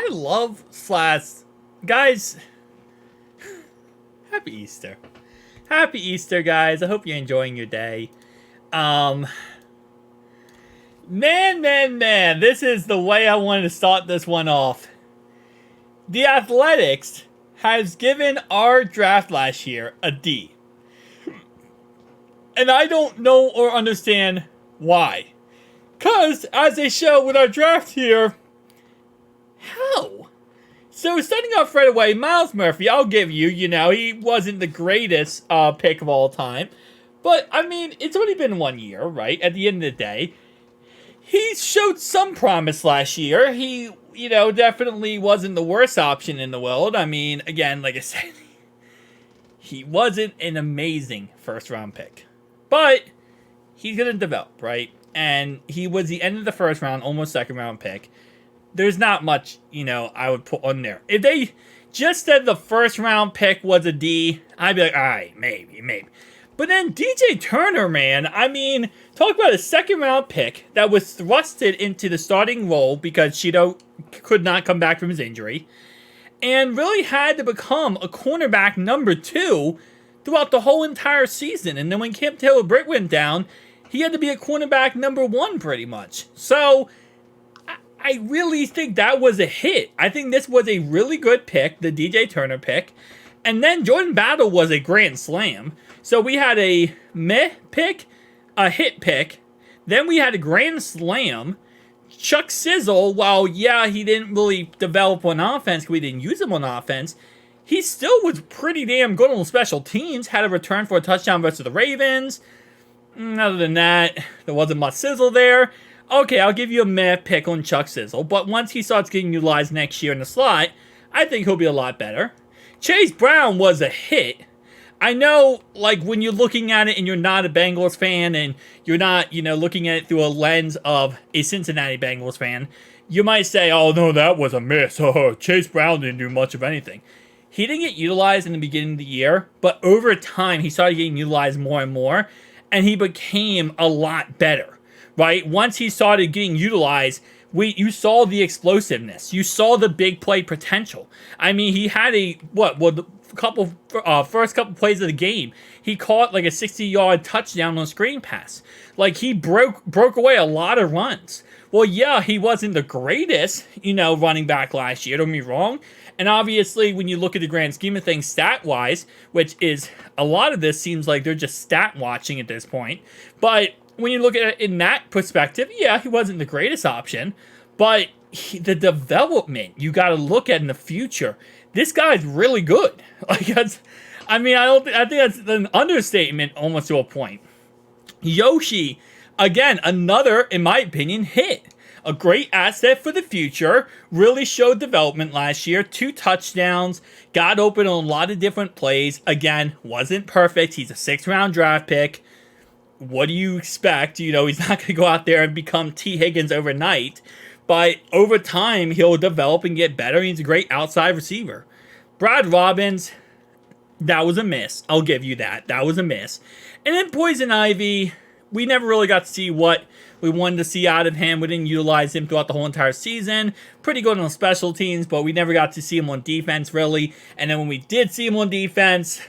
I love slash guys. Happy Easter. Happy Easter, guys. I hope you're enjoying your day. Man. This is the way I wanted to start this one off. The Athletics has given our draft last year a D. And I don't know or understand why. Because, as they show with our draft here, how? So, starting off right away, Miles Murphy, I'll give you, he wasn't the greatest pick of all time. But, I mean, it's only been 1 year, right? At the end of the day. He showed some promise last year. He, definitely wasn't the worst option in the world. I mean, again, like I said, he wasn't an amazing first-round pick. But he's going to develop, right? And he was the end of the first round, almost second-round pick. There's not much, I would put on there. If they just said the first-round pick was a D, I'd be like, all right, maybe. But then DJ Turner, man, I mean, talk about a second-round pick that was thrusted into the starting role because Cheeto could not come back from his injury, and really had to become a cornerback number 2 throughout the whole entire season. And then when Cam Taylor-Britt went down, he had to be a cornerback number 1 pretty much. So I really think that was a hit. I think this was a really good pick, the DJ Turner pick. And then Jordan Battle was a grand slam. So we had a meh pick, a hit pick. Then we had a grand slam. Chuck Sizzle, while, yeah, he didn't really develop on offense because we didn't use him on offense, he still was pretty damn good on special teams. Had a return for a touchdown versus the Ravens. Other than that, there wasn't much sizzle there. Okay, I'll give you a meh pick on Chuck Sizzle. But once he starts getting utilized next year in the slot, I think he'll be a lot better. Chase Brown was a hit. I know, like, when you're looking at it and you're not a Bengals fan and you're not, looking at it through a lens of a Cincinnati Bengals fan, you might say, oh, no, that was a miss. Oh, Chase Brown didn't do much of anything. He didn't get utilized in the beginning of the year, but over time, he started getting utilized more and more, and he became a lot better, right? Once he started getting utilized, you saw the explosiveness. You saw the big play potential. I mean, he had the first couple plays of the game, he caught like a 60-yard touchdown on a screen pass. Like, he broke away a lot of runs. Well, yeah, he wasn't the greatest, running back last year, don't get me wrong. And obviously, when you look at the grand scheme of things stat-wise, which is, a lot of this seems like they're just stat watching at this point. But when you look at it in that perspective, yeah, he wasn't the greatest option. But the development you got to look at in the future, this guy's really good. Like, I think that's an understatement almost to a point. Yoshi, again, another, in my opinion, hit. A great asset for the future. Really showed development last year. 2 touchdowns. Got open on a lot of different plays. Again, wasn't perfect. He's a 6th-round draft pick. What do you expect? He's not going to go out there and become T. Higgins overnight. But over time, he'll develop and get better. He's a great outside receiver. Brad Robbins, that was a miss. I'll give you that. That was a miss. And then Poison Ivy, we never really got to see what we wanted to see out of him. We didn't utilize him throughout the whole entire season. Pretty good on special teams, but we never got to see him on defense, really. And then when we did see him on defense,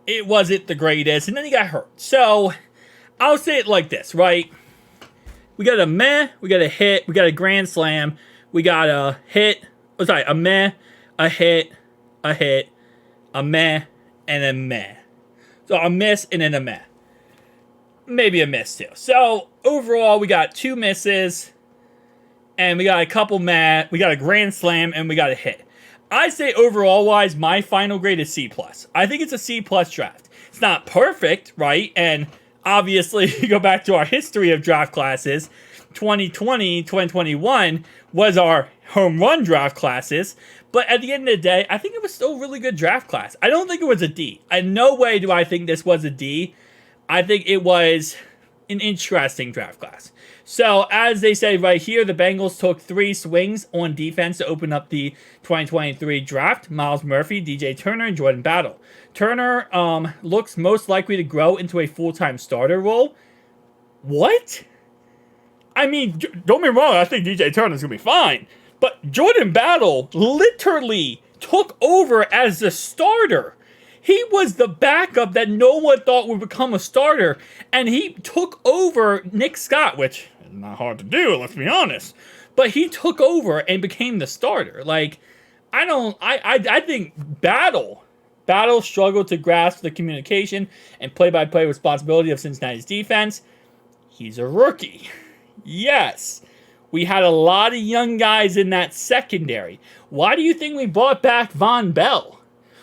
it wasn't the greatest. And then he got hurt. So, I'll say it like this, right? We got a meh, we got a hit, we got a grand slam, we got a hit, a meh, a hit, a meh, and a meh. So, a miss and then a meh. Maybe a miss too. So, overall, we got 2 misses, and we got a couple meh, we got a grand slam, and we got a hit. I say overall-wise, my final grade is C+. I think it's a C+ draft. It's not perfect, right? And obviously, you go back to our history of draft classes, 2020, 2021 was our home run draft classes. But at the end of the day, I think it was still a really good draft class. I don't think it was a D. In no way do I think this was a D. I think it was an interesting draft class. So, as they say right here, the Bengals took 3 swings on defense to open up the 2023 draft. Miles Murphy, DJ Turner, and Jordan Battle. Turner looks most likely to grow into a full-time starter role. What? I mean, don't get me wrong, I think DJ Turner's going to be fine. But Jordan Battle literally took over as the starter. He was the backup that no one thought would become a starter, and he took over Nick Scott, which is not hard to do, let's be honest. But he took over and became the starter. Like, I think Battle struggled to grasp the communication and play-by-play responsibility of Cincinnati's defense. He's a rookie. Yes. We had a lot of young guys in that secondary. Why do you think we brought back Von Bell?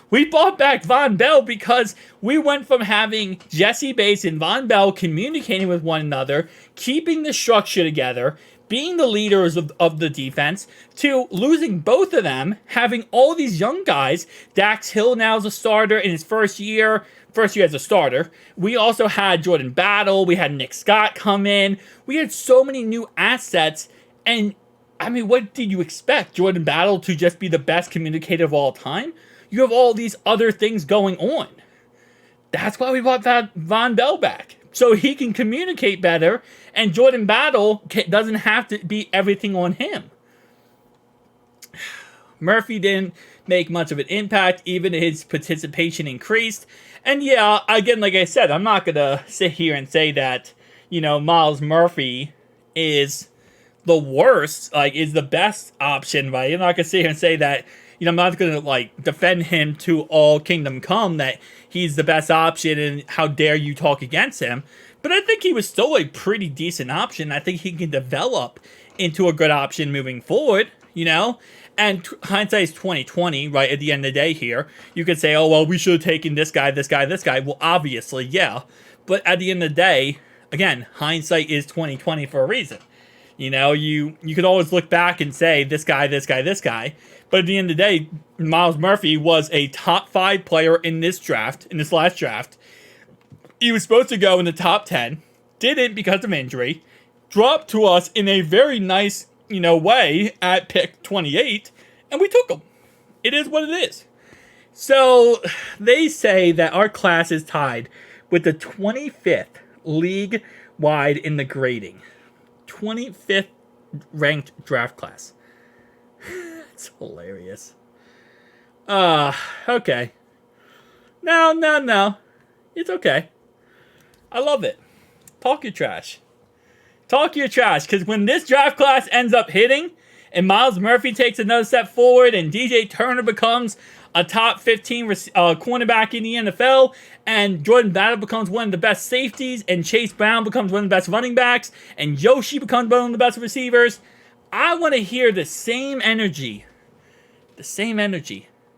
We brought back Von Bell because we went from having Jesse Bates and Von Bell communicating with one another, keeping the structure together, being the leaders of the defense, to losing both of them, having all these young guys. Dax Hill now is a starter in his first year as a starter. We also had Jordan Battle. We had Nick Scott come in. We had so many new assets. And, I mean, what did you expect? Jordan Battle to just be the best communicator of all time? You have all these other things going on. That's why we brought Von Bell back. So he can communicate better, and Jordan Battle doesn't have to be everything on him. Murphy didn't make much of an impact, even his participation increased. And yeah, again, like I said, I'm not going to sit here and say that, Miles Murphy is the worst, is the best option, right? I'm not going to sit here and say that, I'm not going to, defend him to all kingdom come, that he's the best option and how dare you talk against him. But I think he was still a pretty decent option. I think he can develop into a good option moving forward, And hindsight's 2020, right, at the end of the day here. You could say, oh, well, we should have taken this guy, this guy, this guy. Well, obviously, yeah. But at the end of the day, again, hindsight is 2020 for a reason. You could always look back and say, this guy, this guy, this guy. But at the end of the day, Miles Murphy was a top 5 player in this last draft. He was supposed to go in the top 10, didn't because of injury, dropped to us in a very nice, way at pick 28, and we took him. It is what it is. So they say that our class is tied with the 25th league-wide in the grading. 25th ranked draft class. It's hilarious. Okay. No. It's okay. I love it. Talk your trash. Talk your trash, because when this draft class ends up hitting, and Miles Murphy takes another step forward, and DJ Turner becomes a top 15 cornerback in the NFL, and Jordan Battle becomes one of the best safeties, and Chase Brown becomes one of the best running backs, and Yoshi becomes one of the best receivers, I want to hear the same energy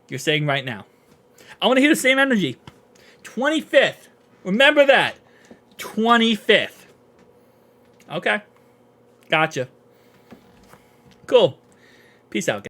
you're saying right now. I want to hear the same energy. 25th. Remember that. 25th. Okay. Gotcha. Cool. Peace out, guys.